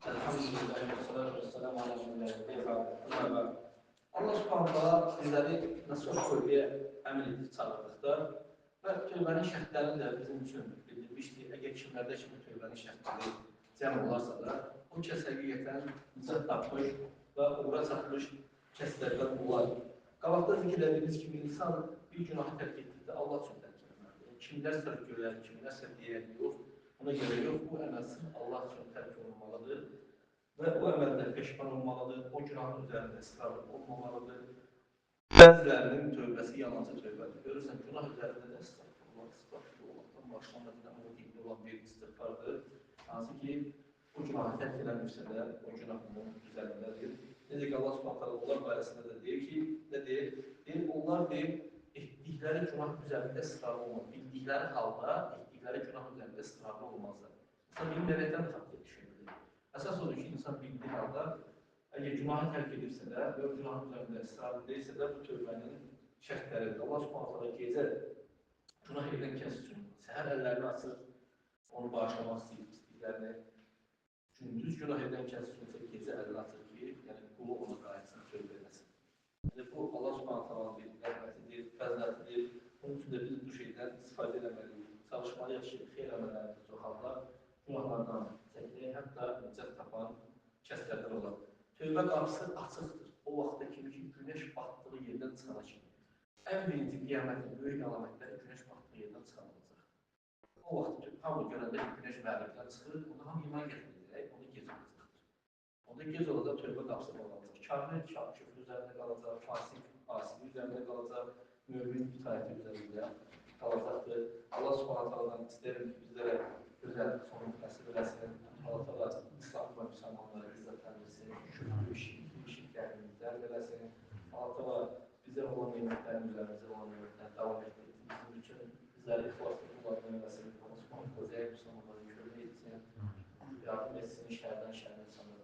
Elhamdülillah ve salatu ve selamu ala men la nebiyye ba'd. Allah subhanahu taala bizləri nəsihət tövbəyə əmr edib çağırdıqda və tövbənin şərtlərini də bizim üçün bildirmişdi. Əgər kimlərdə kimi tövbənin şərtləri cəm olarsa da, o kəs həqiqətən nicat tapmış və uğra çatmış kəslərdən olar. Qabaqda zikr edildiyimiz kimi insan bir günahı tərk etdikdə Allah üçün tərk etməlidir. Kimlərsə görər, kimlərsə deyər, yox. Ona görə yox, bu əməl sırf Allah üçün tərk olunmalıdır. Və o əməldən peşman olmalıdır, o günahın üzərində ısrarlı olmamalıdır. Bəzilərinin tövbəsi yalancı tövbədir. Görürsən, günah üzərində də ısrarlı olmaqdan başlanmadan o dinli olan bir istiğfardır. Hansı ki, o günahı tərk edilmişsə də, o günahının üzərindədir. Necə ki, Allah subhanətələ onlar barəsində də deyir ki, nə deyir? Deyir, onlar deyir, etdikləri günah üzərində ısrarlı olmaz. Bildikləri halda, etdikləri günah üzərində ısrarlı olmazlar. İnsan bilməkdən xatır düşünür. Əsas odur ki, insan bildiği halda, əgər günahı tərk edirsə də və o günahın üzərində ısrarlı deyilsə də, bu tövbənin şərtləridir. Allah subhanətələ gecə günah edən kəs üçün səhər əllərini açır, onu bağışlamaq istədiklərini, gündüz günah edən kəs üçün gecə əlini açır ki, yəni qulu ona qayıtsın, tövbə edəsin. Yəni, bu Allah subhanətələ bir rəhmətidir, fəzlətidir. Bunun üçün də biz bu şeydən istifadə eləməliyik. Çalışmalıyıq ki, xeyr əməllərimizi çoxalda, günahlardan çəkinək, hətta nicat tapan kəslərdən olar. Tövbə qapısı açıqdır. O vaxtda kimi ki, günəş batdığı yerdən çıxana kimi. Ən birinci qiyamətin böyük əlamətləri günəş batdığı yerdən çıxanılacaq. O vaxt hamı görəndə ki, günəş məğribdən çıxır, ona hamı iman gətirəcək, onu gec olacaqdır. Onda gec olacaq, tövbə qapısı bağlanacaq. Kafir küfür üzərində qalacaq, fasik asili üzərində qalacaq, mömin itaəti üzərində qalacaqdır. Allah subhanətələrdən istəyirəm ki, bizlərə gözəl sonu nəsib eləsin. Allah təala İslam və müsəlmanları izzətləndirsin, küfrü, şirklərini zərb eləsin. Allah təala bizə olan nemətlərin üzərimizə olan nemətlərini davam etdirsin. Bizim üçün bizləri ixlaslı qullarını eləsin. Allah subhanətələ zəif müsəlmanları kömək etsin, yardım etsin, şərdən insanları